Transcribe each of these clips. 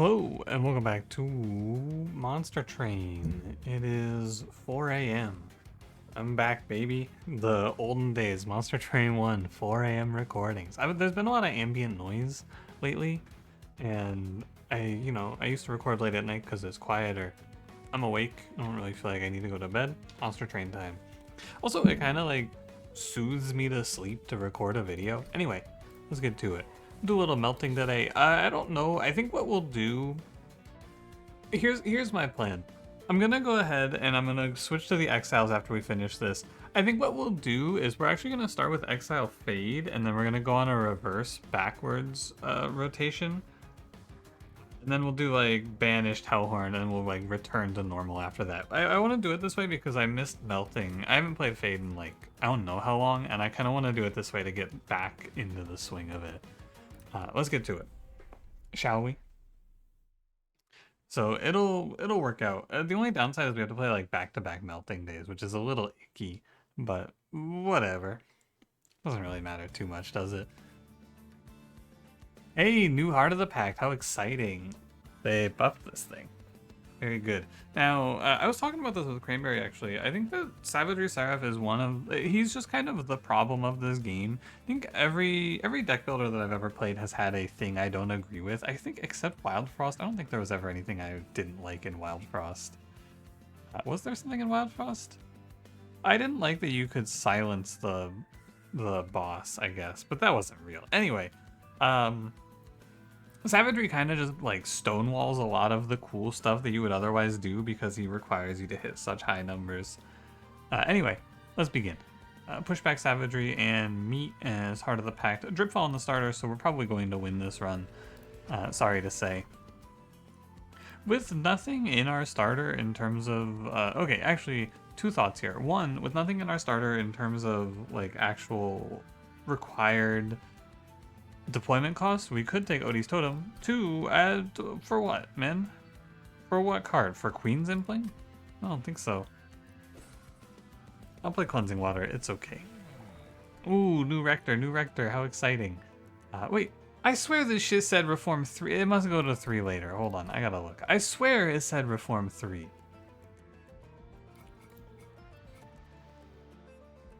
Hello, and welcome back to Monster Train. It is 4 a.m. I'm back, baby. The olden days, Monster Train 1, 4 a.m. recordings. There's been a lot of ambient noise lately, and I used to record late at night because it's quieter. I'm awake, I don't really feel like I need to go to bed. Monster Train time. Also, it kind of like soothes me to sleep to record a video. Anyway, let's get to it. Do a little melting today. I don't know. I think what we'll do. Here's my plan. I'm gonna go ahead and I'm gonna switch to the exiles after we finish this. I think what we'll do is we're actually gonna start with exile fade, and then we're gonna go on a reverse backwards rotation. And then we'll do like banished hellhorn, and we'll like return to normal after that. I want to do it this way because I missed melting. I haven't played fade in like I don't know how long, and I kind of want to do it this way to get back into the swing of it. Let's get to it, shall we? So it'll work out. The only downside is we have to play like back-to-back melting days, which is a little icky, but whatever. Doesn't really matter too much, does it? Hey, new Heart of the Pact, how exciting. They buffed this thing. Very good. Now, I was talking about this with Cranberry, actually. I think that Savagery Seraph is one of... He's just kind of the problem of this game. I think every deck builder that I've ever played has had a thing I don't agree with. I think, except Wild Frost, I don't think there was ever anything I didn't like in Wild Frost. Was there something in Wild Frost? I didn't like that you could silence the boss, I guess, but that wasn't real. Anyway, Savagery kind of just like stonewalls a lot of the cool stuff that you would otherwise do because he requires you to hit such high numbers. Anyway, let's begin. Pushback Savagery and Meat as Heart of the Pact. Dripfall in the starter, so we're probably going to win this run. Sorry to say. With nothing in our starter in terms of... okay, actually, two thoughts here. One, with nothing in our starter in terms of like actual required deployment costs, we could take Odie's Totem. Two, for what, man? For what card? For Queen's Impling? I don't think so. I'll play Cleansing Water, it's okay. Ooh, new Rector, how exciting. Wait, I swear this shit said Reform 3. It must go to 3 later. Hold on, I gotta look. I swear it said Reform 3.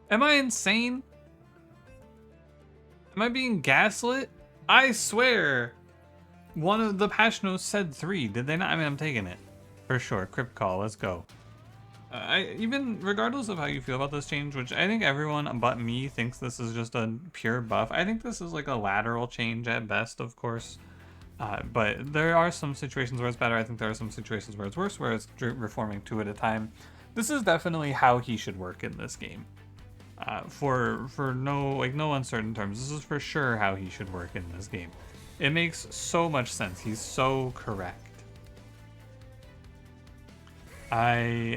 Am I insane? Am I being gaslit? I swear one of the patch notes said 3. Did they not? I mean, I'm taking it. For sure. Crypt Call, let's go. Even regardless of how you feel about this change, which I think everyone but me thinks this is just a pure buff. I think this is like a lateral change at best, of course. But there are some situations where it's better. I think there are some situations where it's worse, where it's reforming 2 at a time. This is definitely how he should work in this game. For no uncertain terms, this is for sure how he should work in this game. It makes so much sense. He's so correct. I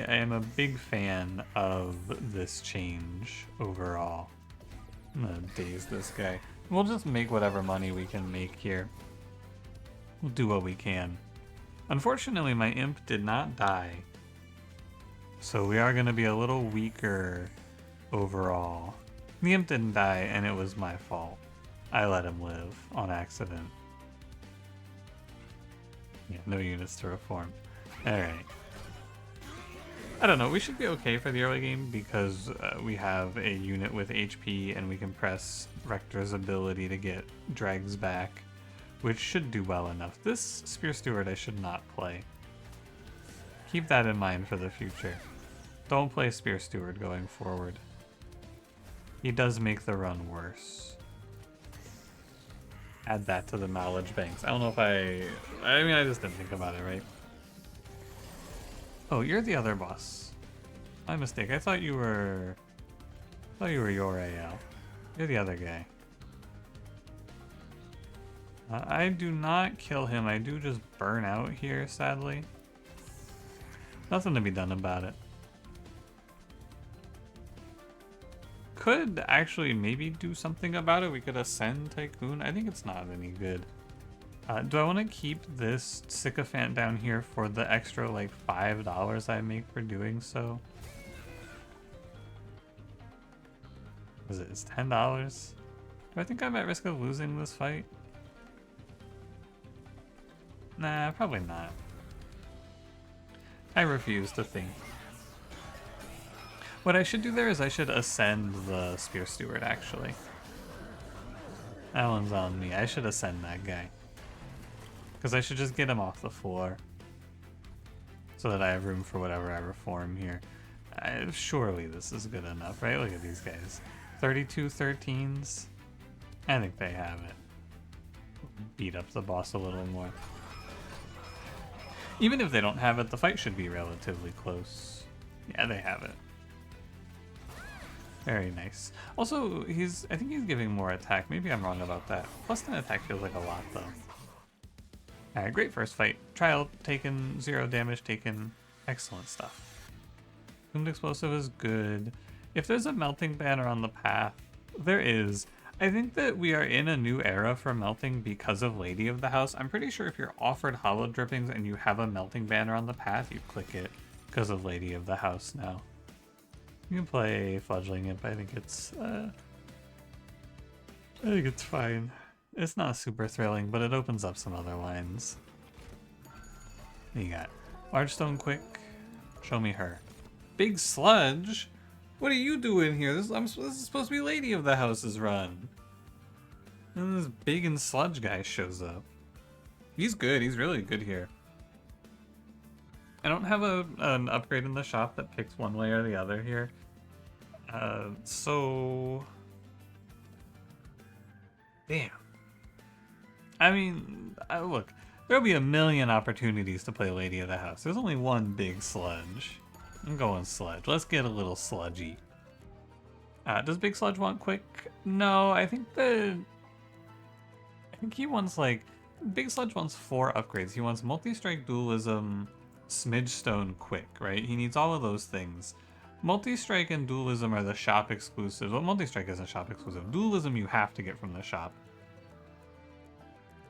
am a big fan of this change overall. I'm gonna daze this guy. We'll just make whatever money we can make here. We'll do what we can. Unfortunately, my imp did not die, so we are gonna be a little weaker overall. The imp didn't die, and it was my fault. I let him live on accident. Yeah, no units to reform. Alright. I don't know, we should be okay for the early game because we have a unit with HP and we can press Rector's ability to get Dregs back, which should do well enough. This Spear Steward I should not play. Keep that in mind for the future. Don't play Spear Steward going forward. He does make the run worse. Add that to the knowledge banks. I don't know if I mean, I just didn't think about it, right? Oh, you're the other boss. My mistake. I thought you were your AL. You're the other guy. I do not kill him. I do just burn out here, sadly. Nothing to be done about it. Could actually maybe do something about it. We could ascend Tycoon. I think it's not any good. Do I want to keep this sycophant down here for the extra like $5 I make for doing so? It's $10? Do I think I'm at risk of losing this fight? Nah, probably not. I refuse to think. What I should do there is I should ascend the Spear Steward, actually. That one's on me. I should ascend that guy. Because I should just get him off the floor. So that I have room for whatever I reform here. Surely this is good enough, right? Look at these guys. 32 13s. I think they have it. Beat up the boss a little more. Even if they don't have it, the fight should be relatively close. Yeah, they have it. Very nice. Also, I think he's giving more attack. Maybe I'm wrong about that. Plus 10 attack feels like a lot, though. Alright, great first fight. Trial taken, 0 damage taken. Excellent stuff. Doomed Explosive is good. If there's a melting banner on the path, there is. I think that we are in a new era for melting because of Lady of the House. I'm pretty sure if you're offered hollow drippings and you have a melting banner on the path, you click it because of Lady of the House now. You can play Fledgling Imp. I think it's fine. It's not super thrilling, but it opens up some other lines. You got Large Stone Quick. Show me her. Big Sludge? What are you doing here? This is supposed to be Lady of the House's run. And this big and sludge guy shows up. He's good. He's really good here. I don't have an upgrade in the shop that picks one way or the other here. So... Damn. I mean, look, there'll be a million opportunities to play Lady of the House. There's only one big sludge. I'm going sludge. Let's get a little sludgy. Does Big Sludge want quick? No, I think he wants like... Big Sludge wants 4 upgrades. He wants Multi-Strike, Dualism, Smidge Stone, Quick, right? He needs all of those things. Multi-Strike and Dualism are the shop exclusives. Well, Multi-Strike isn't shop exclusive. Dualism you have to get from the shop.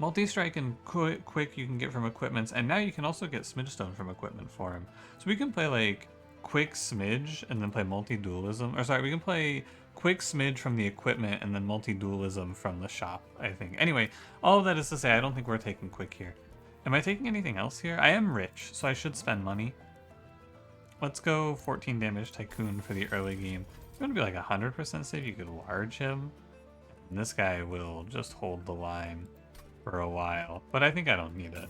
Multi-Strike and Quick you can get from equipments, and now you can also get Smidge Stone from equipment for him. So we can play like Quick Smidge and then play Multi-Dualism. Or sorry, we can play Quick Smidge from the equipment and then Multi-Dualism from the shop, I think. Anyway, all of that is to say I don't think we're taking Quick here. Am I taking anything else here? I am rich, so I should spend money. Let's go 14 damage Tycoon for the early game. If you want to be like 100% safe, you could large him. And this guy will just hold the line for a while, but I think I don't need it.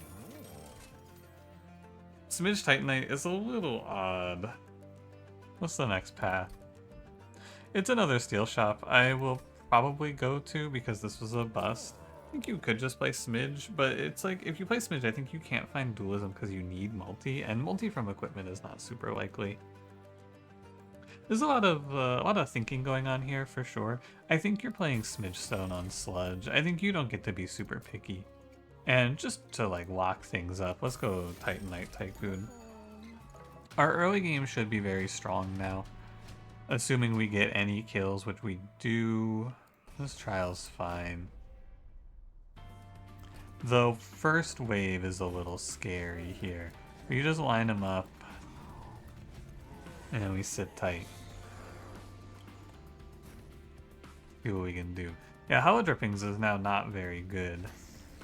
Smidge Titanite is a little odd. What's the next path? It's another steel shop I will probably go to because this was a bust. I think you could just play Smidge, but it's like if you play Smidge, I think you can't find Dualism because you need multi, and multi from equipment is not super likely. There's a lot of thinking going on here for sure. I think you're playing Smidge Stone on Sludge. I think you don't get to be super picky. And just to like lock things up, let's go Titanite Tycoon. Our early game should be very strong now. Assuming we get any kills, which we do. This trial's fine. The first wave is a little scary here. You just line them up. And we sit tight. See what we can do. Yeah, Hollow Drippings is now not very good.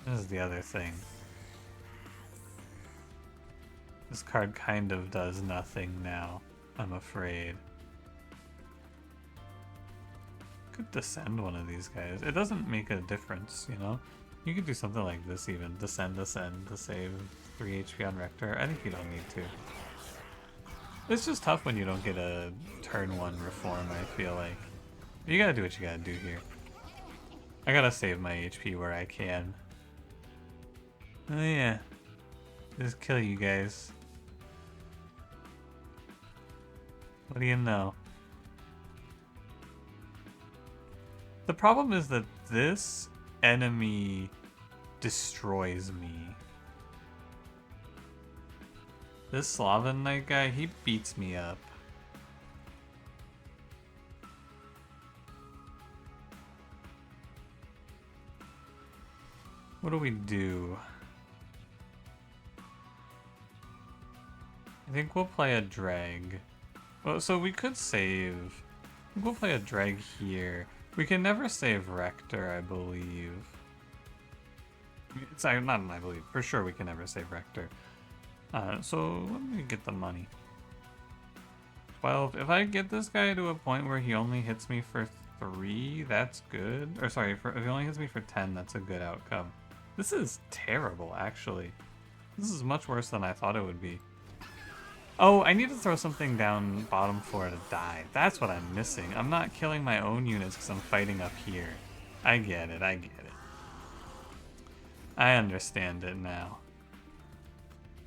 This is the other thing. This card kind of does nothing now, I'm afraid. Could descend one of these guys. It doesn't make a difference, you know? You could do something like this even. Descend to save 3 HP on Rector. I think you don't need to. It's just tough when you don't get a turn 1 reform, I feel like. You gotta do what you gotta do here. I gotta save my HP where I can. Oh yeah. Just kill you guys. What do you know? The problem is that this enemy destroys me. This Slaven Knight guy, he beats me up. What do we do? I think we'll play a drag. Well, so we could save. I think we'll play a drag here. We can never save Rector, I believe. It's not an I believe. For sure we can never save Rector. So let me get the money. 12. If I get this guy to a point where he only hits me for 3, that's good. Or sorry, if he only hits me for 10, that's a good outcome. This is terrible, actually. This is much worse than I thought it would be. Oh, I need to throw something down bottom floor to die. That's what I'm missing. I'm not killing my own units because I'm fighting up here. I get it, I get it. I understand it now.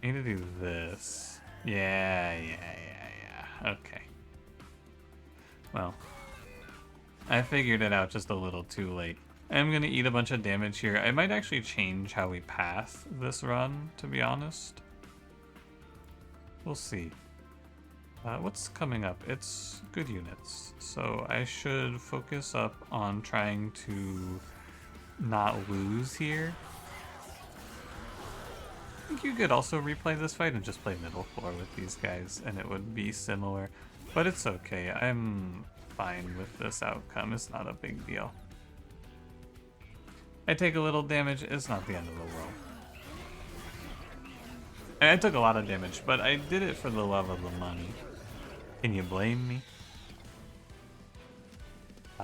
I need to do this. Yeah. Okay. Well, I figured it out just a little too late. I'm gonna eat a bunch of damage here. I might actually change how we path this run, to be honest. We'll see. What's coming up? It's good units. So I should focus up on trying to not lose here. I think you could also replay this fight and just play middle floor with these guys and it would be similar. But it's okay. I'm fine with this outcome. It's not a big deal. I take a little damage. It's not the end of the world. And I took a lot of damage, but I did it for the love of the money. Can you blame me?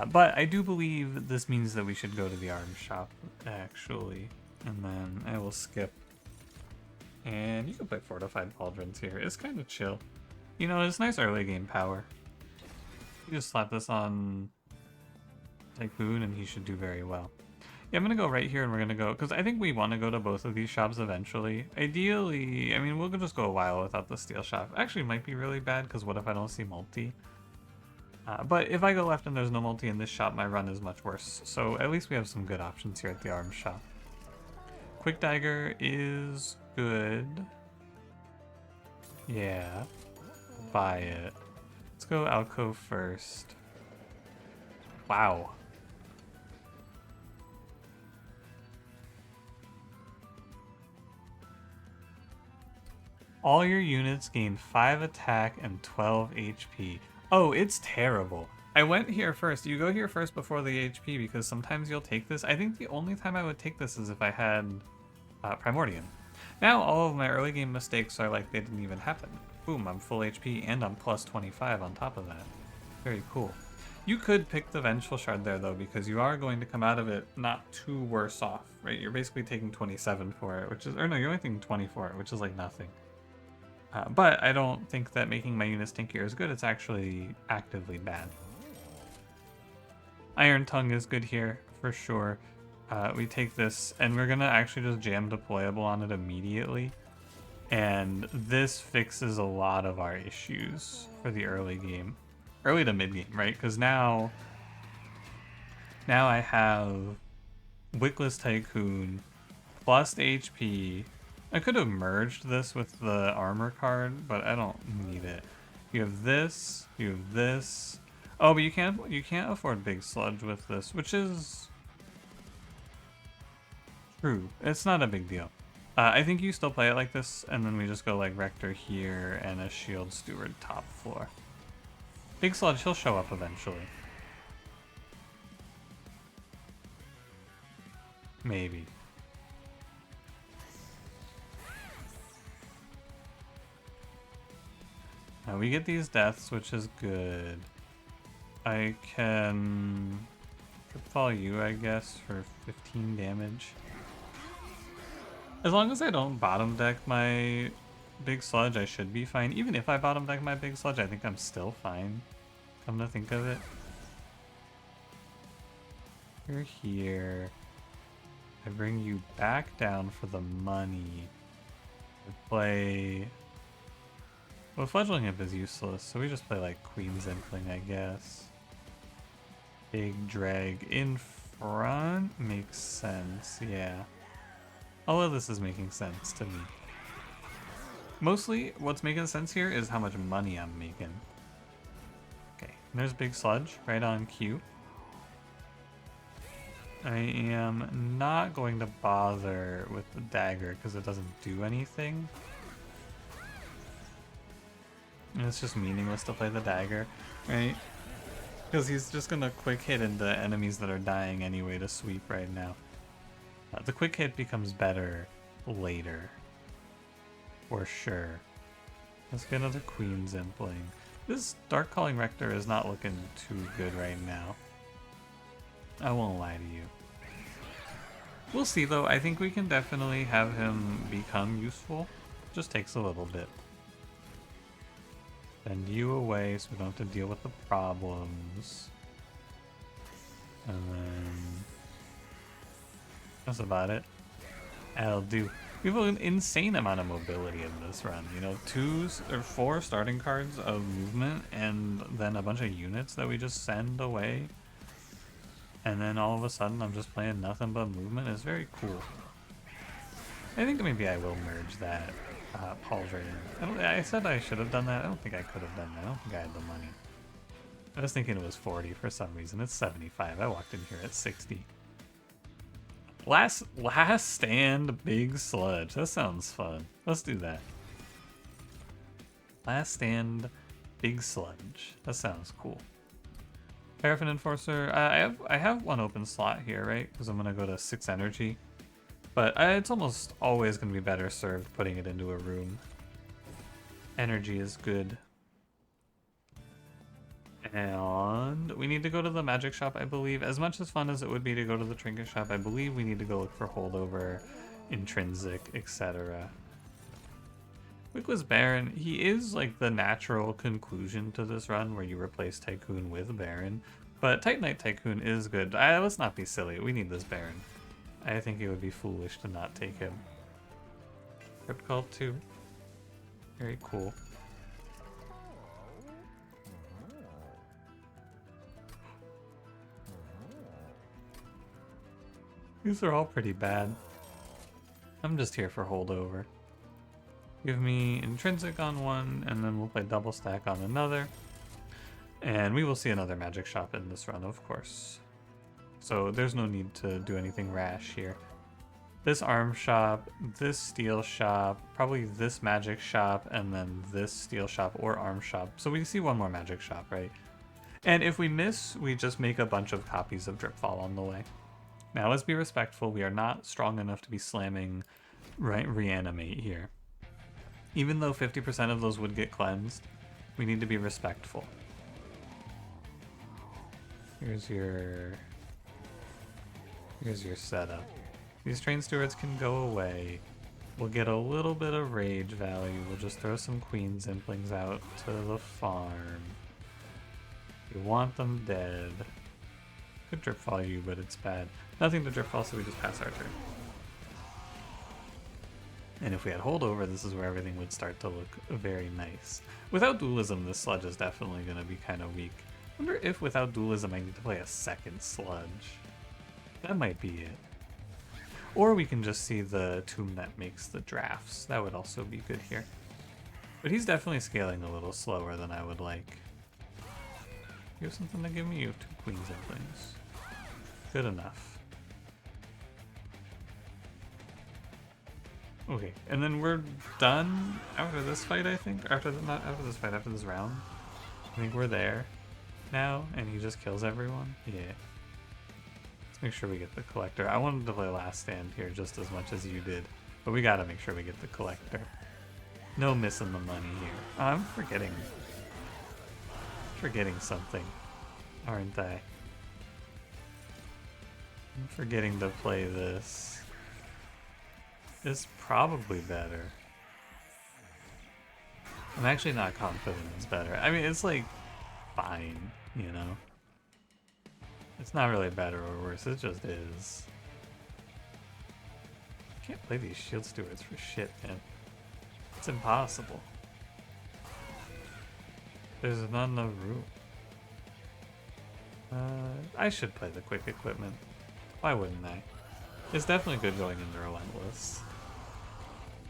But I do believe this means that we should go to the arms shop, actually. And then I will skip. And you can play Fortified Pauldrons here. It's kind of chill. You know, it's nice early game power. You just slap this on Tycoon and he should do very well. Yeah, I'm going to go right here and we're going to go, because I think we want to go to both of these shops eventually. Ideally, I mean, we'll just go a while without the steel shop. Actually, it might be really bad, because what if I don't see multi? But if I go left and there's no multi in this shop, my run is much worse. So at least we have some good options here at the arms shop. Quick Dagger is good. Yeah. Buy it. Let's go Alcove first. Wow. All your units gain 5 attack and 12 HP. Oh, it's terrible. I went here first. You go here first before the HP because sometimes you'll take this. I think the only time I would take this is if I had Primordium. Now all of my early game mistakes are like they didn't even happen. Boom, I'm full HP and I'm plus 25 on top of that. Very cool. You could pick the Vengeful Shard there though because you are going to come out of it not too worse off, right? You're basically taking 27 for it, which is, or no, you're only taking 20 for it, which is like nothing. But I don't think that making my units tankier is good. It's actually actively bad. Iron Tongue is good here, for sure. We take this, and we're going to actually just jam deployable on it immediately. And this fixes a lot of our issues for the early game. Early to mid game, right? Because now I have Wickless Tycoon plus HP. I could have merged this with the armor card, but I don't need it. You have this, you have this. Oh, but you can't afford big sludge with this, which is true. It's not a big deal. I think you still play it like this, and then we just go like Rector here and a Shield Steward top floor. Big sludge, he'll show up eventually. Maybe. Now we get these deaths, which is good. I can follow you, I guess, for 15 damage. As long as I don't bottom deck my big sludge, I should be fine. Even if I bottom deck my big sludge, I think I'm still fine. Come to think of it. You're here. I bring you back down for the money. I play... Well, Fledgling Imp is useless, so we just play like Queen's Impling, I guess. Big drag in front makes sense, yeah. All of this is making sense to me. Mostly, what's making sense here is how much money I'm making. Okay, and there's Big Sludge right on cue. I am not going to bother with the dagger because it doesn't do anything. And it's just meaningless to play the dagger, right? Because he's just gonna quick hit into enemies that are dying anyway to sweep right now. The quick hit becomes better later, for sure. Let's get another Queen's Impling. This Dark Calling Rector is not looking too good right now. I won't lie to you. We'll see though, I think we can definitely have him become useful. Just takes a little bit. Send you away so we don't have to deal with the problems. And then that's about it. That'll do. We have an insane amount of mobility in this run. You know, 4 starting cards of movement and then a bunch of units that we just send away. And then all of a sudden I'm just playing nothing but movement. It's very cool. I think maybe I will merge that Pauldron. I said I should have done that. I don't think I could have done that. I don't think I had the money. I was thinking it was 40 for some reason. It's 75. I walked in here at 60. Last stand, big sludge. That sounds fun. Let's do that. Last stand, big sludge. That sounds cool. Paraffin Enforcer. I have one open slot here, right? Because I'm gonna go to 6 energy. But it's almost always gonna be better served putting it into a room. Energy is good. And we need to go to the magic shop, I believe. As much as fun as it would be to go to the trinket shop, I believe we need to go look for holdover, intrinsic, etc. Wickwas Baron, he is like the natural conclusion to this run where you replace Tycoon with Baron. But Titanite Tycoon is good. Let's not be silly. We need this Baron. I think it would be foolish to not take him. Crypt Call 2. Very cool. These are all pretty bad. I'm just here for holdover. Give me intrinsic on one, and then we'll play double stack on another. And we will see another magic shop in this run, of course. So there's no need to do anything rash here. This arm shop, this steel shop, probably this magic shop, and then this steel shop or arm shop. So we see one more magic shop, right? And if we miss, we just make a bunch of copies of Dripfall on the way. Now let's be respectful. We are not strong enough to be slamming reanimate here. Even though 50% of those would get cleansed, we need to be respectful. Here's your setup. These train stewards can go away. We'll get a little bit of rage value. We'll just throw some Queen's Implings out to the farm. We want them dead. Could Dripfall you, but it's bad. Nothing to Dripfall, so we just pass our turn. And if we had holdover, this is where everything would start to look very nice. Without dualism, this sludge is definitely going to be kind of weak. I wonder if without dualism I need to play a second sludge. That might be it. Or we can just see the tomb that makes the drafts. That would also be good here. But he's definitely scaling a little slower than I would like. You have something to give me? You have 2 Queen's Implings. Good enough. Okay, and then we're done after this fight, I think? Not after this fight, after this round. I think we're there now, and he just kills everyone? Yeah. Let's make sure we get the collector. I wanted to play last stand here just as much as you did, but we gotta make sure we get the collector. No missing the money here. Oh, I'm forgetting something, aren't I? I'm forgetting to play this. It's probably better. I'm actually not confident it's better. I mean, it's like fine, you know? It's not really better or worse, it just is. I can't play these shield stewards for shit, man. It's impossible. There's not enough room. I should play the quick equipment. Why wouldn't I? It's definitely good going into Relentless.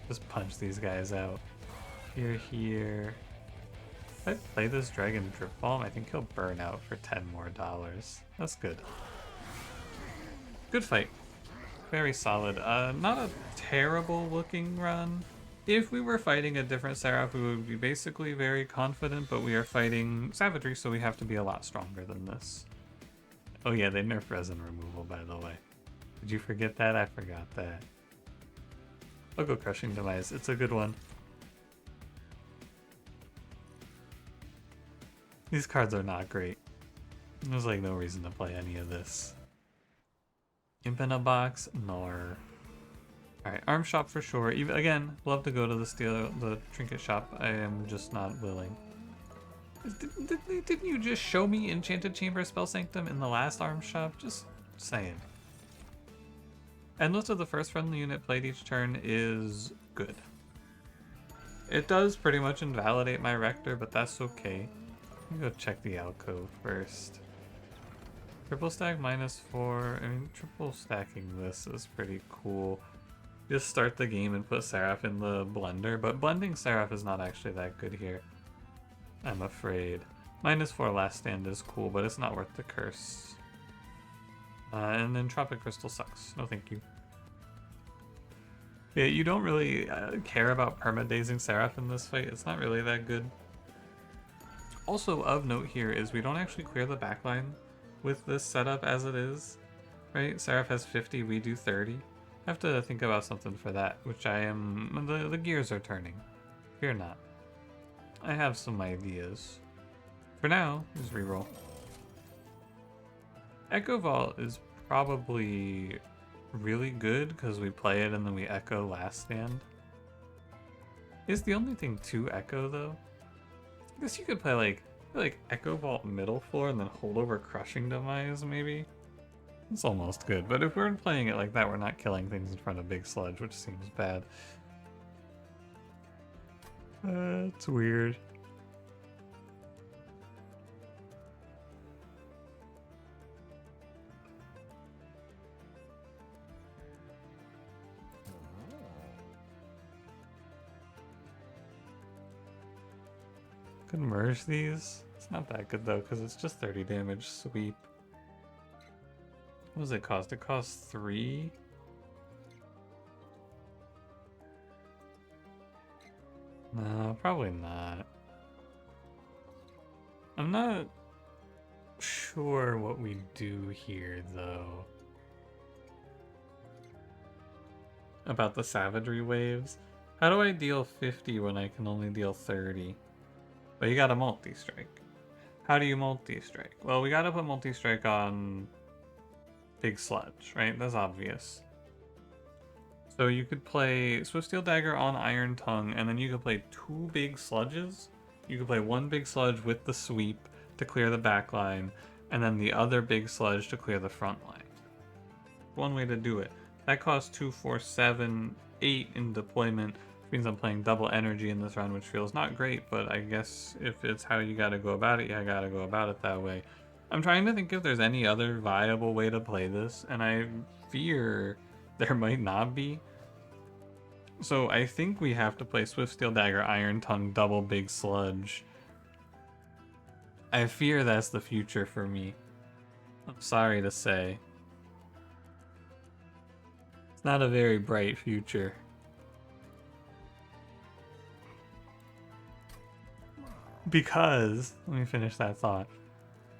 Just punch these guys out. You're here. If I play this Dragon Drip Bomb, I think he'll burn out for $10 more. That's good. Good fight. Very solid. Not a terrible looking run. If we were fighting a different Seraph, we would be basically very confident, but we are fighting Savagery, so we have to be a lot stronger than this. Oh yeah, they nerfed resin removal, by the way. Did you forget that? I forgot that. I'll go Crushing Demise. It's a good one. These cards are not great. There's like no reason to play any of this. Imp in a box, nor. Alright, arm shop for sure. Even again, love to go to the trinket shop. I am just not willing. Didn't you just show me Enchanted Chamber Spell Sanctum in the last arm shop? Just saying. Endless of the first friendly unit played each turn is good. It does pretty much invalidate my Rector, but that's okay. Let me go check the alcove first. Triple stack -4. I mean, triple stacking this is pretty cool. Just start the game and put Seraph in the blender, but blending Seraph is not actually that good here, I'm afraid. -4 last stand is cool, but it's not worth the curse. And then Tropic Crystal sucks. No thank you. Yeah, you don't really care about perma-dazing Seraph in this fight. It's not really that good. Also of note here is we don't actually clear the backline with this setup as it is, right? Seraph has 50, we do 30. I have to think about something for that, which I am... The gears are turning. Fear not. I have some ideas. For now, just reroll. Echo Vault is probably really good because we play it and then we echo last stand. Is the only thing to echo though? I guess you could play like Echo Vault middle floor and then hold over Crushing Demise maybe? It's almost good, but if we're playing it like that, we're not killing things in front of Big Sludge, which seems bad. It's weird. Could merge these. It's not that good though, because it's just 30 damage sweep. What does it cost? It costs 3? No, probably not. I'm not sure what we do here though. About the savagery waves. How do I deal 50 when I can only deal 30? But you gotta multi-strike. How do you multi-strike? Well, we gotta put multi-strike on Big Sludge, right? That's obvious. So you could play Swift Steel Dagger on Iron Tongue, and then you could play 2 big sludges. You could play 1 big sludge with the sweep to clear the back line, and then the other big sludge to clear the front line. One way to do it. That costs 2, 4, 7, 8 in deployment. Means I'm playing double energy in this round, which feels not great, but I guess if it's how you gotta go about it, you gotta go about it that way. I'm trying to think if there's any other viable way to play this, and I fear there might not be. So I think we have to play Swift Steel Dagger, Iron Tongue, double Big Sludge. I fear that's the future for me. I'm sorry to say. It's not a very bright future. Because, let me finish that thought.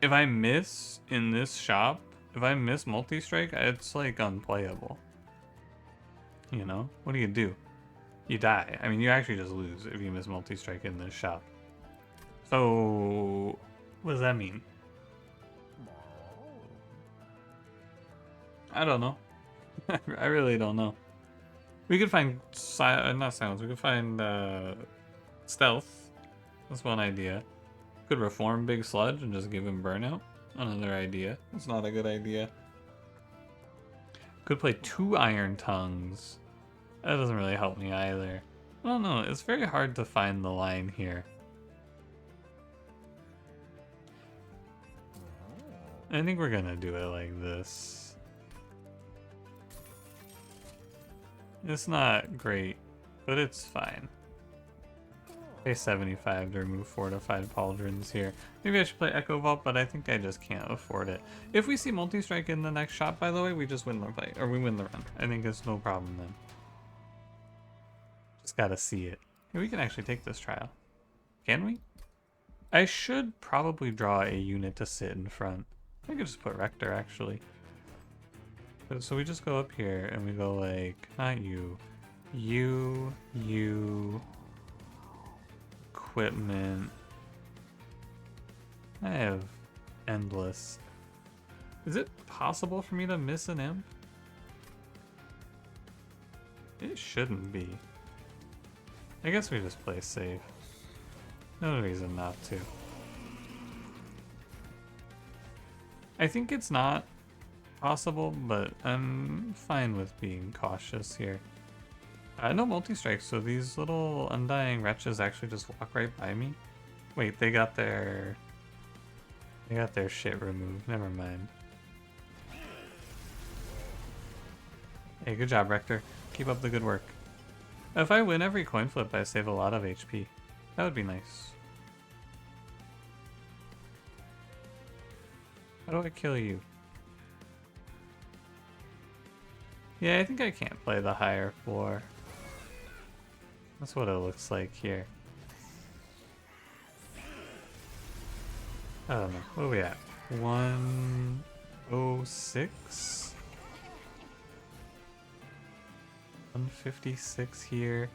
If I miss in this shop, if I miss multi-strike, it's like unplayable. You know? What do? You die. I mean, you actually just lose if you miss multi-strike in this shop. So, what does that mean? I don't know. I really don't know. We could find, not silence, we could find stealth. That's one idea. Could reform Big Sludge and just give him burnout. Another idea. It's not a good idea. Could play 2 Iron Tongues. That doesn't really help me either. I don't know. It's very hard to find the line here. I think we're gonna do it like this. It's not great, but it's fine. Pay 75 to remove fortified pauldrons here. Maybe I should play Echo Vault, but I think I just can't afford it. If we see multi-strike in the next shot, by the way, we just win the fight, or we win the run. I think it's no problem then. Just gotta see it. Hey, we can actually take this trial. Can we? I should probably draw a unit to sit in front. I could just put Rector, actually. So we just go up here and we go like, not you, you, equipment. I have endless. Is it possible for me to miss an imp? It shouldn't be. I guess we just play safe. No reason not to. I think it's not possible, but I'm fine with being cautious here. No multi-strike, so these little undying wretches actually just walk right by me. Wait, they got their shit removed. Never mind. Hey, good job, Rector. Keep up the good work. If I win every coin flip, I save a lot of HP. That would be nice. How do I kill you? Yeah, I think I can't play the higher floor. That's what it looks like here. I don't know. What are we at? 106? 156 here.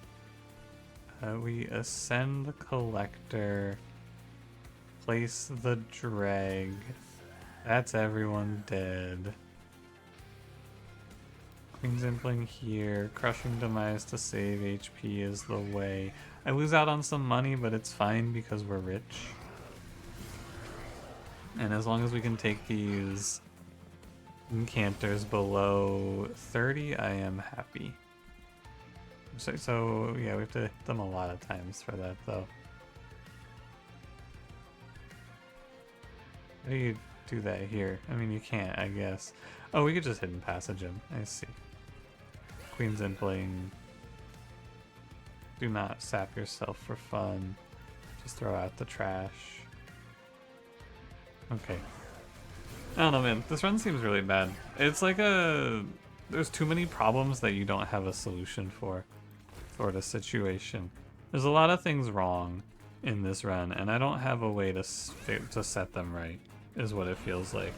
We ascend the collector. Place the drag. That's everyone dead. Queen's Impling here. Crushing Demise to save HP is the way. I lose out on some money, but it's fine because we're rich. And as long as we can take these incanters below 30, I am happy. So yeah, we have to hit them a lot of times for that, though. How do you do that here? I mean, you can't, I guess. Oh, we could just hidden passage him. I see. Queen's Impling. Do not sap yourself for fun. Just throw out the trash. Okay. I don't know, man. This run seems really bad. It's like there's too many problems that you don't have a solution for, sort of situation. There's a lot of things wrong in this run, and I don't have a way to set them right, is what it feels like.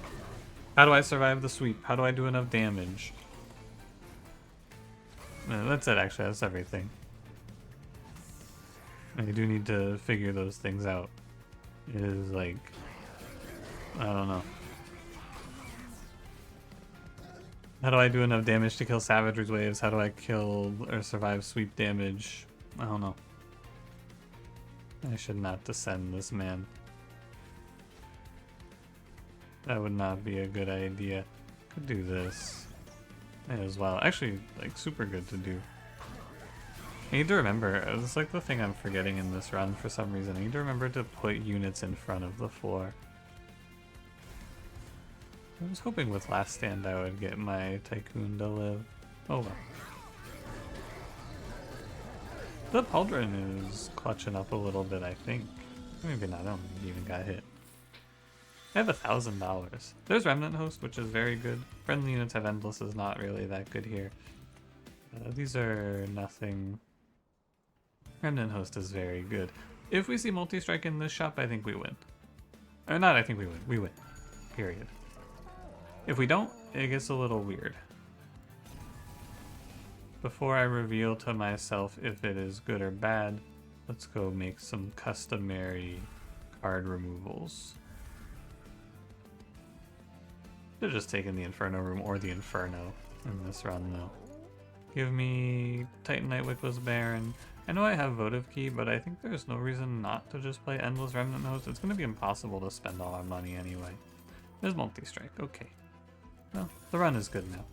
How do I survive the sweep? How do I do enough damage? That's it, actually. That's everything. I do need to figure those things out. It is like, I don't know. How do I do enough damage to kill Savagery's waves? How do I kill or survive sweep damage? I don't know. I should not descend this man. That would not be a good idea. Could do this as well. Actually, like, super good to do. I need to remember, it's like the thing I'm forgetting in this run for some reason. I need to remember to put units in front of the floor. I was hoping with Last Stand I would get my Tycoon to live. Oh well. The Pauldron is clutching up a little bit, I think. Maybe not, I don't think he even got hit. I have $1,000. There's Remnant Host, which is very good. Friendly units have Endless is not really that good here. These are nothing. Remnant Host is very good. If we see multi-strike in this shop, I think we win. Or not, I think we win. We win. Period. If we don't, it gets a little weird. Before I reveal to myself if it is good or bad, let's go make some customary card removals. They're just taking the Inferno room or the Inferno in this run, though. Give me Titan Nightwickless Baron. I know I have Votive Key, but I think there's no reason not to just play Endless Remnant Host. It's going to be impossible to spend all our money anyway. There's multi-strike, okay. Well, the run is good now.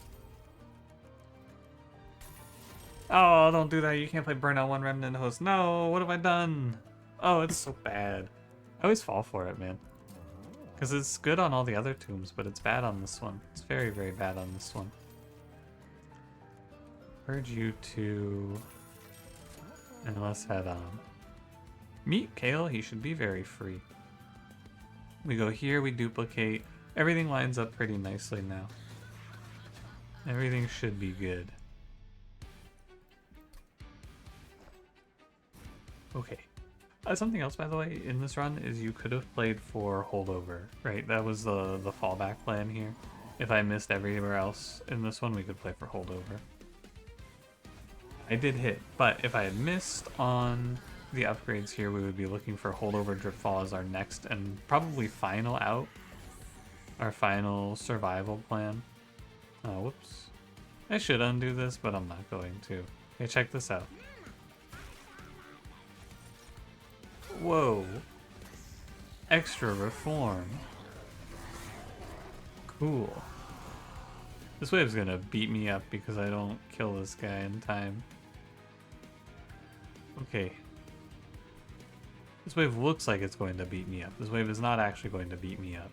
Oh, don't do that. You can't play Burnout 1 Remnant Host. No, what have I done? Oh, it's so bad. I always fall for it, man. Because it's good on all the other tombs, but it's bad on this one. It's very, very bad on this one. Urge you to... And let's head on. Meet Kale, he should be very free. We go here, we duplicate. Everything lines up pretty nicely now. Everything should be good. Okay. Something else, by the way, in this run is you could have played for holdover, right? That was the fallback plan here. If I missed everywhere else in this one, we could play for holdover. I did hit, but if I had missed on the upgrades here, we would be looking for holdover dripfall as our next and probably final out. Our final survival plan. Oh, whoops. I should undo this, but I'm not going to. Okay, check this out. Whoa. Extra reform. Cool. This wave's gonna beat me up because I don't kill this guy in time. Okay. This wave looks like it's going to beat me up. This wave is not actually going to beat me up.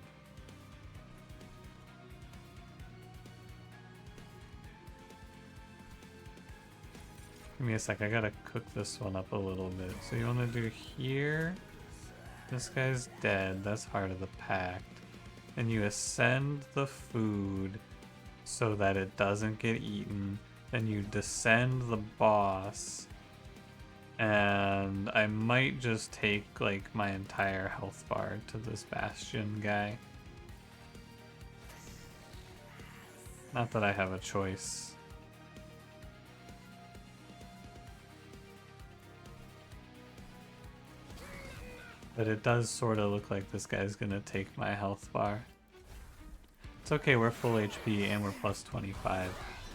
Give me a sec, I gotta cook this one up a little bit. So you wanna do here? This guy's dead, that's Heart of the Pact. And you ascend the food so that it doesn't get eaten. Then you descend the boss. And I might just take like my entire health bar to this Bastion guy. Not that I have a choice. But it does sort of look like this guy's gonna take my health bar. It's okay, we're full HP and we're plus 25.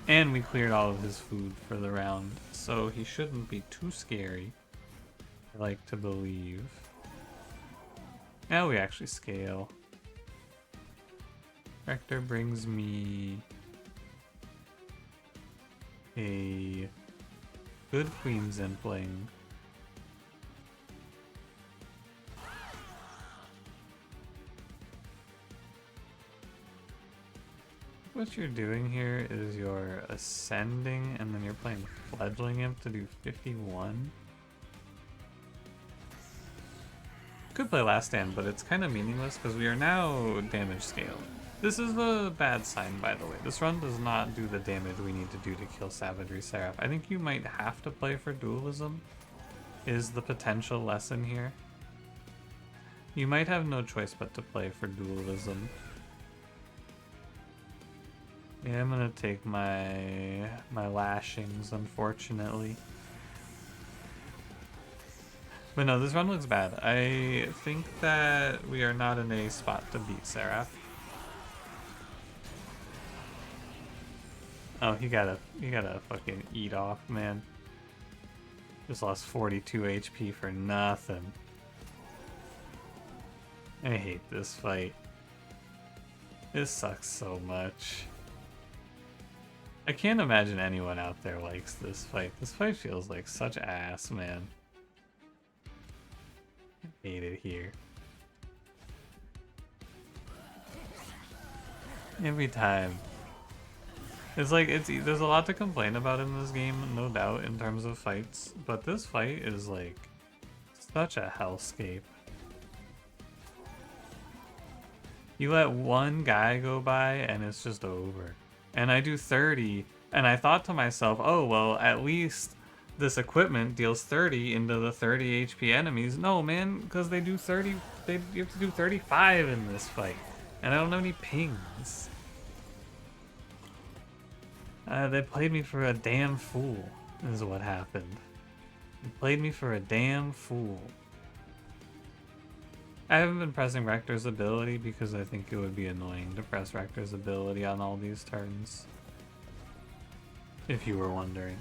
And we cleared all of his food for the round, so he shouldn't be too scary, I like to believe. Now we actually scale. Rector brings me a good Queen Zimpling. What you're doing here is you're ascending and then you're playing Fledgling Imp to do 51. Could play Last Stand, but it's kind of meaningless because we are now damage scaled. This is the bad sign, by the way. This run does not do the damage we need to do to kill Savagery Seraph. I think you might have to play for dualism, is the potential lesson here. You might have no choice but to play for dualism. Yeah, I'm gonna take my lashings, unfortunately. But no, this run looks bad. I think that we are not in a spot to beat Seraph. Oh, he gotta fucking eat off, man. Just lost 42 HP for nothing. I hate this fight. This sucks so much. I can't imagine anyone out there likes this fight. This fight feels like such ass, man. I hate it here. Every time. It's like, there's a lot to complain about in this game, no doubt, in terms of fights. But this fight is like such a hellscape. You let one guy go by and it's just over. And I do 30, and I thought to myself, oh, well, at least this equipment deals 30 into the 30 HP enemies. No, man, because they do 30, you have to do 35 in this fight. And I don't have any pings. They played me for a damn fool, is what happened. They played me for a damn fool. I haven't been pressing Rector's ability because I think it would be annoying to press Rector's ability on all these turns. If you were wondering.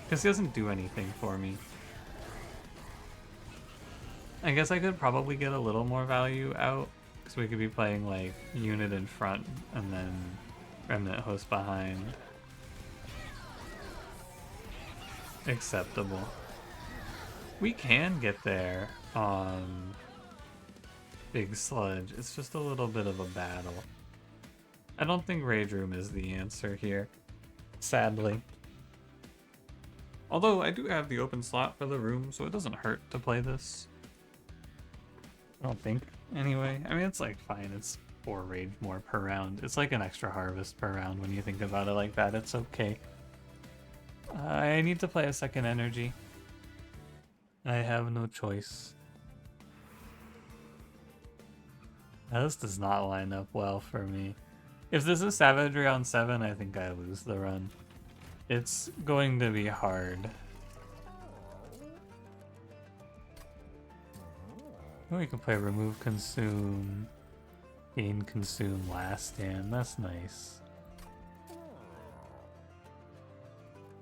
Because he doesn't do anything for me. I guess I could probably get a little more value out. Because we could be playing like unit in front and then remnant host behind. Acceptable. We can get there on Big Sludge. It's just a little bit of a battle. I don't think Rage Room is the answer here, sadly. Although I do have the open slot for the room, so it doesn't hurt to play this. I don't think. Anyway, I mean, it's like fine. It's 4 rage more per round. It's like an extra harvest per round when you think about it like that. It's okay. I need to play a second energy. I have no choice. Now, this does not line up well for me. If this is savagery on 7, I think I lose the run. It's going to be hard. We can play remove consume, gain consume, last stand. That's nice.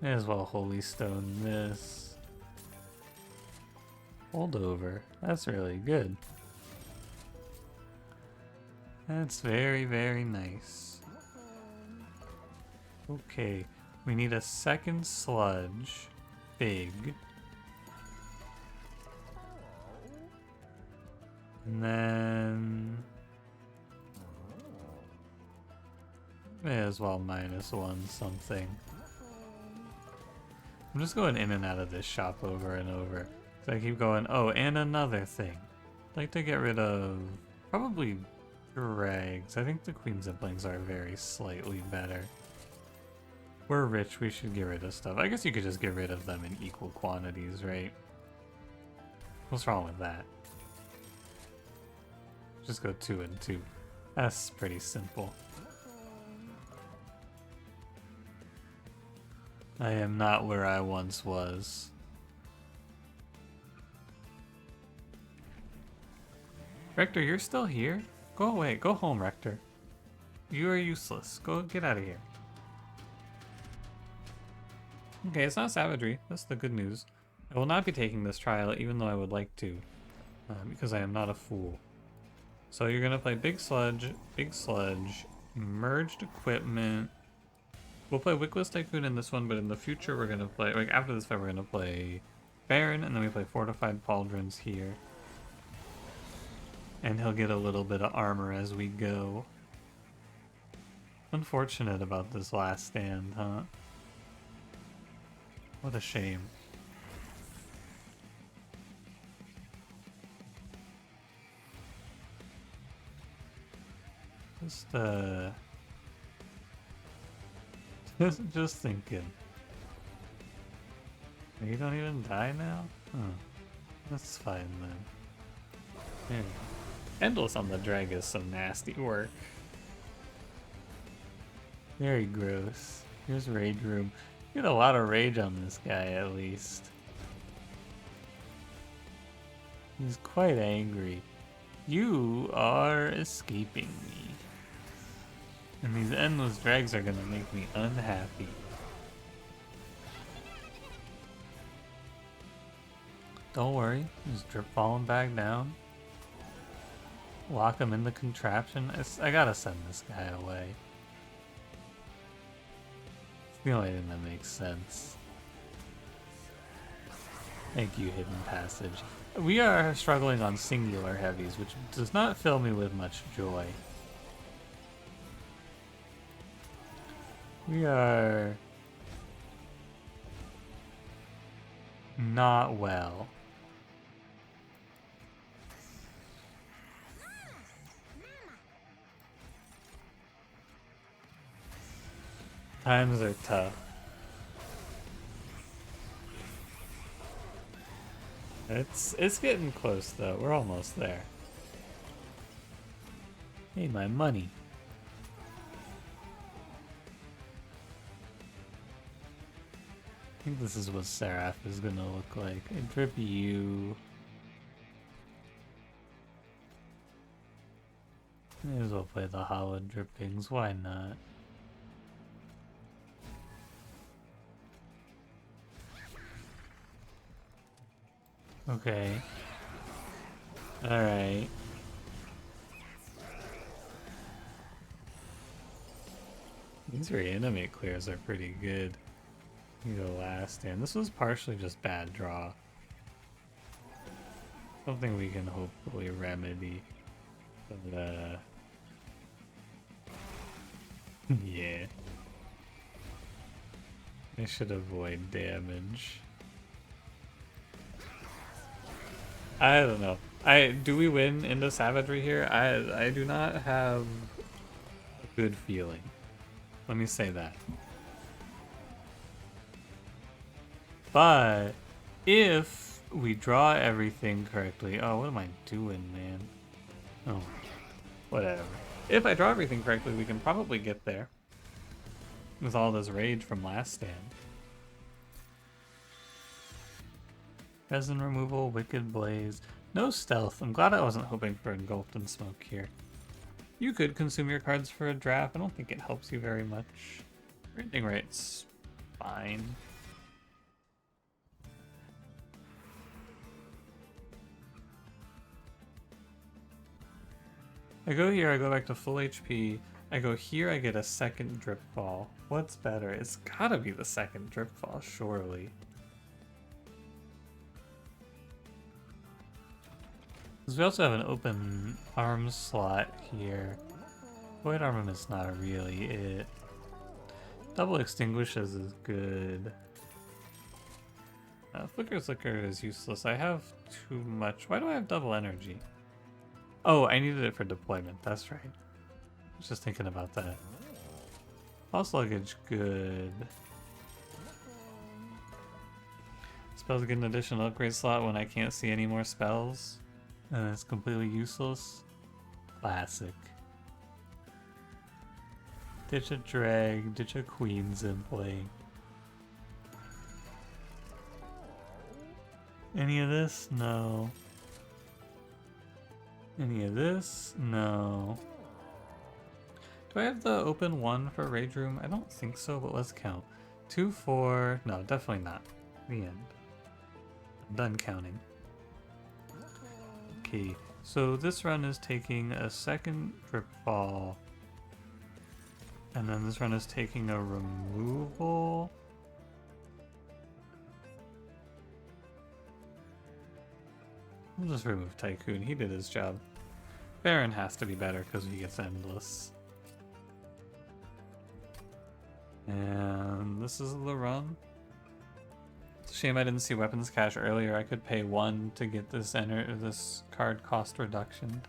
May as well holy stone this. Hold over. That's really good. That's very, very nice. Okay, we need a second sludge. Big. And then... may as well -1 something. I'm just going in and out of this shop over and over. So I keep going, oh, and another thing. I'd like to get rid of... probably dregs. I think the queen siblings are very slightly better. We're rich, we should get rid of stuff. I guess you could just get rid of them in equal quantities, right? What's wrong with that? Just go 2 and 2. That's pretty simple. I am not where I once was. Rector, you're still here? Go away. Go home, Rector. You are useless. Go get out of here. Okay, it's not savagery. That's the good news. I will not be taking this trial, even though I would like to, because I am not a fool. So you're gonna play big sludge, merged equipment. We'll play Wickless Tycoon in this one, but in the future we're gonna play, like after this fight we're gonna play Baron, and then we play Fortified Pauldrons here. And he'll get a little bit of armor as we go. Unfortunate about this last stand, huh? What a shame. Just thinking. You don't even die now? Huh. That's fine then. Yeah. Endless on the drag is some nasty work. Very gross. Here's Rage Room. You get a lot of rage on this guy, at least. He's quite angry. You are escaping me. And these endless drags are gonna make me unhappy. Don't worry, just drip falling back down. Lock him in the contraption. I gotta send this guy away. It's the only thing that makes sense. Thank you, Hidden Passage. We are struggling on singular heavies, which does not fill me with much joy. We are not well. Times are tough. It's getting close though. We're almost there. Hey, my money. I think this is what Seraph is gonna look like. I drip you. May as well play the hollow drippings. Why not? Okay. Alright. These reanimate clears are pretty good. You go last stand. This was partially just bad draw. Something we can hopefully remedy. But, yeah. I should avoid damage. I don't know. Do we win into savagery here? I do not have a good feeling. Let me say that. But if we draw everything correctly, oh, what am I doing, man? Oh, whatever. If I draw everything correctly, we can probably get there. With all this rage from last stand. Resin removal, Wicked Blaze. No stealth. I'm glad I wasn't hoping for engulfed in smoke here. You could consume your cards for a draft. I don't think it helps you very much. Printing rate's fine. I go here, I go back to full HP. I go here, I get a second drip fall. What's better? It's gotta be the second drip fall, surely. Because we also have an open arm slot here. Void Armament's not really it. Double Extinguishes is good. Flicker Slicker is useless. I have too much. Why do I have double energy? Oh, I needed it for deployment. That's right. I was just thinking about that. False Luggage, good. Spells get an additional upgrade slot when I can't see any more spells. And it's completely useless. Classic. Ditch a drag, ditch a queens in play. Any of this? No. Any of this? No. Do I have the open one for Rage Room? I don't think so, but let's count. 2, 4. No, definitely not. The end. I'm done counting. Okay, so this run is taking a second drip fall. And then this run is taking a removal. We'll just remove Tycoon. He did his job. Baron has to be better because he gets endless. And this is the run. It's a shame I didn't see weapons cache earlier. I could pay 1 to get this card cost reduction.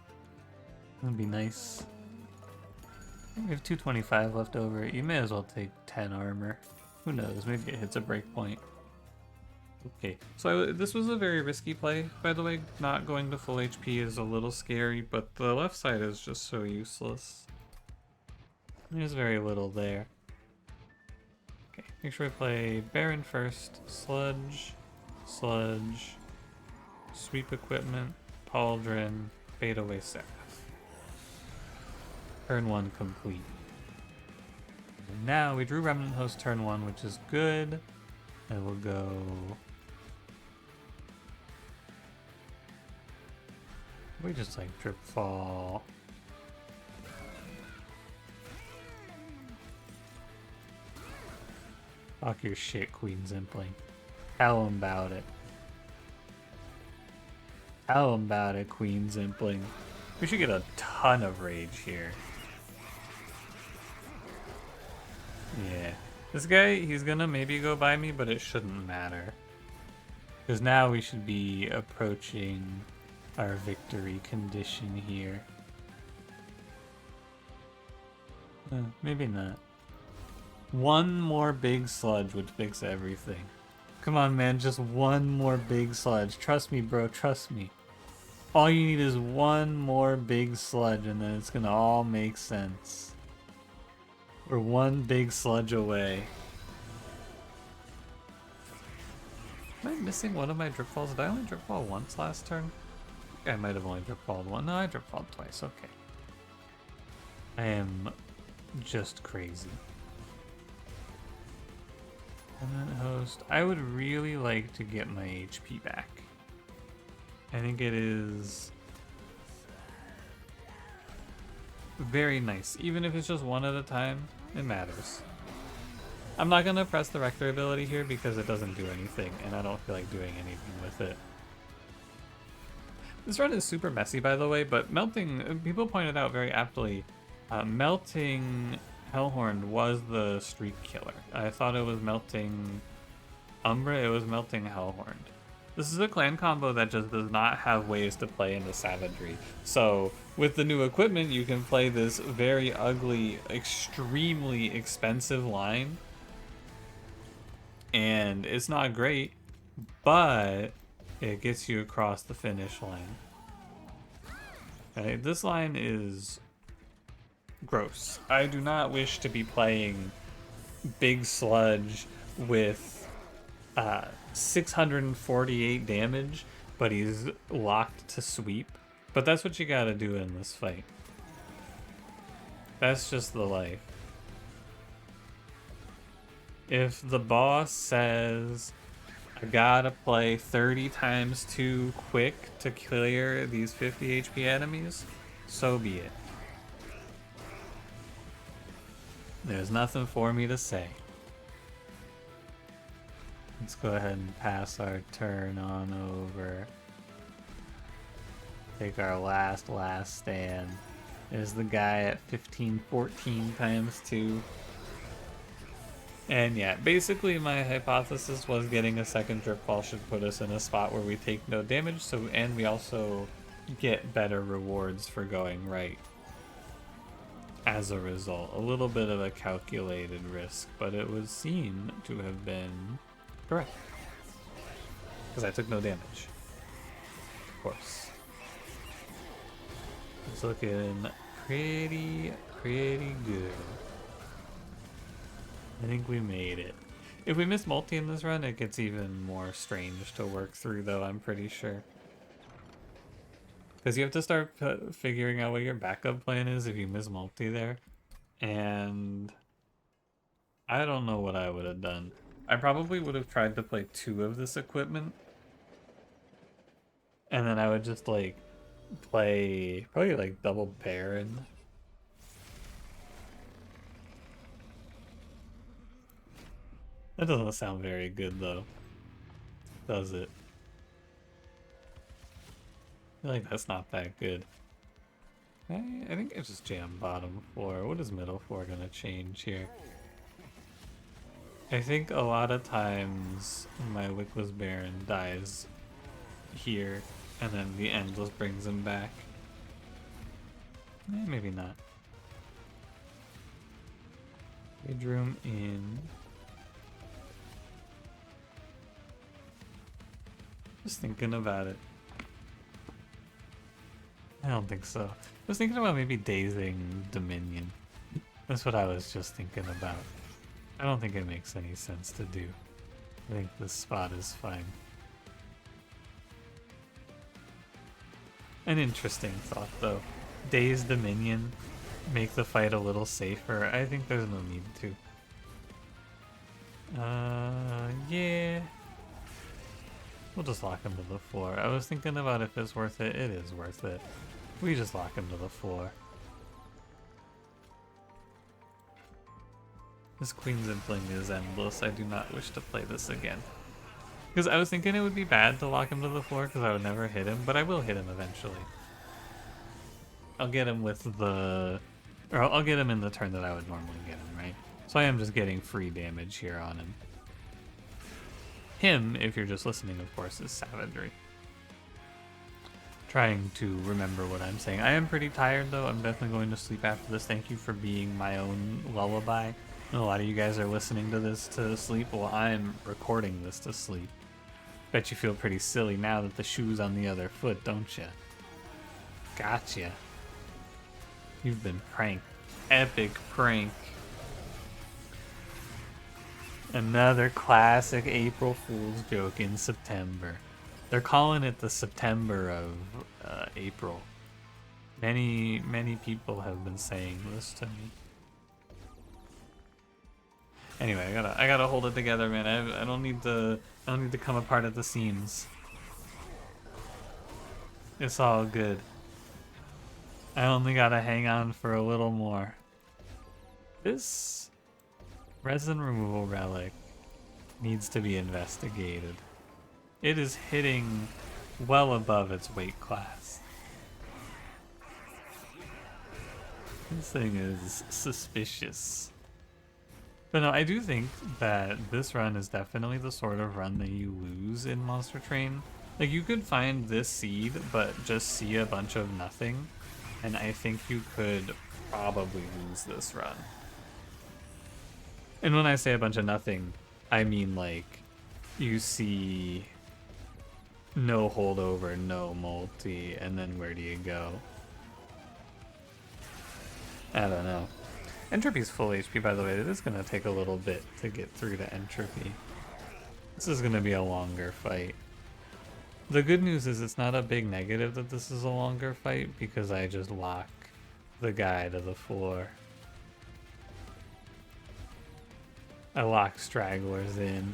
That'd be nice. We have 225 left over. You may as well take 10 armor. Who knows? Maybe it hits a breakpoint. Okay, so this was a very risky play, by the way. Not going to full HP is a little scary, but the left side is just so useless. There's very little there. Okay, make sure we play Baron first, Sludge, Sludge, Sweep Equipment, Pauldron, Fade Away Seraph. Turn 1 complete. And now we drew Remnant Host turn 1, which is good. And we'll go... We just like drip fall. Talk your shit, Queen Zimpling. Tell him about it. Tell him about it, Queen Zimpling. We should get a ton of rage here. Yeah. This guy, he's gonna maybe go by me, but it shouldn't matter. Because now we should be approaching our victory condition here. Maybe not. One more big sludge would fix everything. Come on, man, just one more big sludge. Trust me, bro, trust me. All you need is one more big sludge and then it's gonna all make sense. We're one big sludge away. Am I missing one of my drip falls? Did I only drip fall once last turn? I might have only drip falled one. No, I drip falled twice. Okay. I am just crazy. And then host. I would really like to get my HP back. I think it is very nice. Even if it's just one at a time, it matters. I'm not going to press the Rector ability here because it doesn't do anything, and I don't feel like doing anything with it. This run is super messy, by the way, but melting, people pointed out very aptly, melting Hellhorn was the streak killer. I thought it was melting Umbra, it was melting Hellhorn. This is a clan combo that just does not have ways to play into Savagery. So, with the new equipment, you can play this very ugly, extremely expensive line. And it's not great, but it gets you across the finish line. Okay, this line is gross. I do not wish to be playing big sludge with 648 damage, but he's locked to sweep. But that's what you gotta do in this fight. That's just the life. If the boss says, I gotta play 30 times 2 quick to clear these 50 HP enemies, so be it. There's nothing for me to say. Let's go ahead and pass our turn on over. Take our last stand. There's the guy at 1514 times 2. And yeah, basically my hypothesis was getting a second drip fall should put us in a spot where we take no damage, and we also get better rewards for going right. As a result, a little bit of a calculated risk, but it was seen to have been correct. Because I took no damage. Of course. It's looking pretty good. I think we made it. If we miss multi in this run, it gets even more strange to work through, though, I'm pretty sure. Because you have to start figuring out what your backup plan is if you miss multi there. And I don't know what I would have done. I probably would have tried to play 2 of this equipment. And then I would just, like, play probably, like, double Baron. That doesn't sound very good, though. Does it? I feel like that's not that good. I think I just jam bottom 4. What is middle 4 gonna change here? I think a lot of times my Wickless Baron dies here, and then the Endless brings him back. Maybe not. Bedroom in. Just thinking about it. I don't think so. I was thinking about maybe dazing Dominion. That's what I was just thinking about. I don't think it makes any sense to do. I think this spot is fine. An interesting thought, though. Daze Dominion, make the fight a little safer. I think there's no need to. Yeah. We'll just lock him to the floor. I was thinking about if it's worth it. It is worth it. We just lock him to the floor. This Queen's Impling is endless. I do not wish to play this again. Because I was thinking it would be bad to lock him to the floor because I would never hit him, but I will hit him eventually. I'll get him with the... Or I'll get him in the turn that I would normally get him, right? So I am just getting free damage here on him. Him, if you're just listening, of course, is savagery. Trying to remember what I'm saying. I am pretty tired, though. I'm definitely going to sleep after this. Thank you for being my own lullaby. A lot of you guys are listening to this to sleep. Well, I'm recording this to sleep. Bet you feel pretty silly now that the shoe's on the other foot, don't ya? Gotcha. You've been pranked. Epic prank. Another classic April Fool's joke in September. They're calling it the September of April. Many people have been saying this to me. Anyway, I gotta hold it together, man. I don't need to come apart at the seams. It's all good. I only gotta hang on for a little more. This resin removal relic needs to be investigated. It is hitting well above its weight class. This thing is suspicious. But no, I do think that this run is definitely the sort of run that you lose in Monster Train. Like, you could find this seed, but just see a bunch of nothing, and I think you could probably lose this run. And when I say a bunch of nothing, I mean, like, you see no holdover, no multi, and then where do you go? I don't know. Entropy's full HP, by the way. It is going to take a little bit to get through to Entropy. This is going to be a longer fight. The good news is it's not a big negative that this is a longer fight because I just lock the guy to the floor. I lock stragglers in.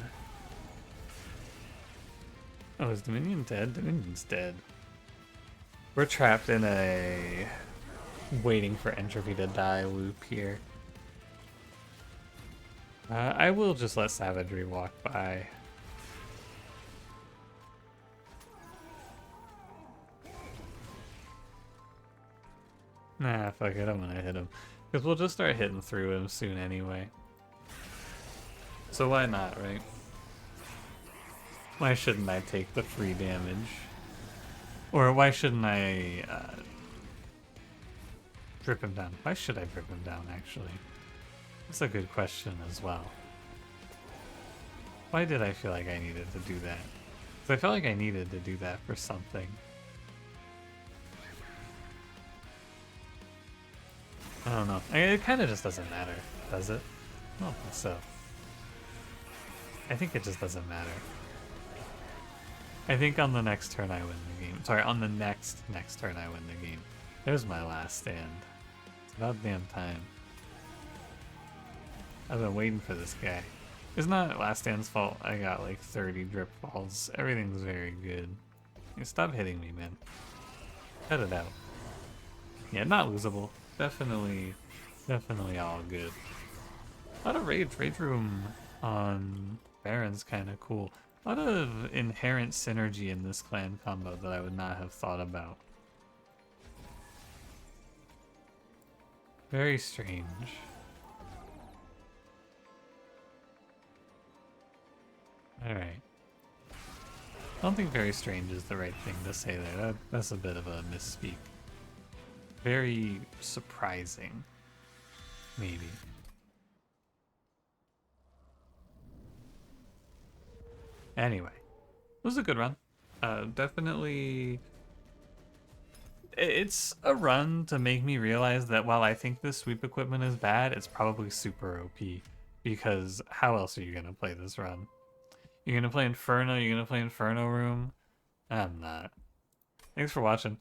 Oh, is Dominion dead? Dominion's dead. We're trapped in a waiting for Entropy to die loop here. I will just let Savagery walk by. Nah, fuck it, I'm gonna hit him. Because we'll just start hitting through him soon anyway. So why not, right? Why shouldn't I take the free damage? Or why shouldn't I drip him down? Why should I drip him down, actually? That's a good question as well. Why did I feel like I needed to do that? Because I felt like I needed to do that for something. I don't know. It kind of just doesn't matter, does it? I don't think so. I think it just doesn't matter. I think on the next turn I win the game. Sorry, on the next turn I win the game. There's my last stand. It's about damn time. I've been waiting for this guy. It's not last stand's fault. I got like 30 drip balls. Everything's very good. Stop hitting me, man. Cut it out. Yeah, not losable. Definitely all good. A lot of rage. Rage room on Baron's kind of cool. A lot of inherent synergy in this clan combo that I would not have thought about. Very strange. Alright. I don't think very strange is the right thing to say there. That's a bit of a misspeak. Very surprising. Maybe. Anyway. It was a good run. Definitely... It's a run to make me realize that while I think this sweep equipment is bad, it's probably super OP. Because how else are you going to play this run? You're going to play Inferno? You're going to play Inferno Room? I'm not. Thanks for watching.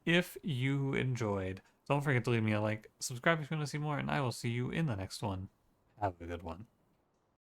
If you enjoyed, don't forget to leave me a like, subscribe if you want to see more, and I will see you in the next one. Have a good one.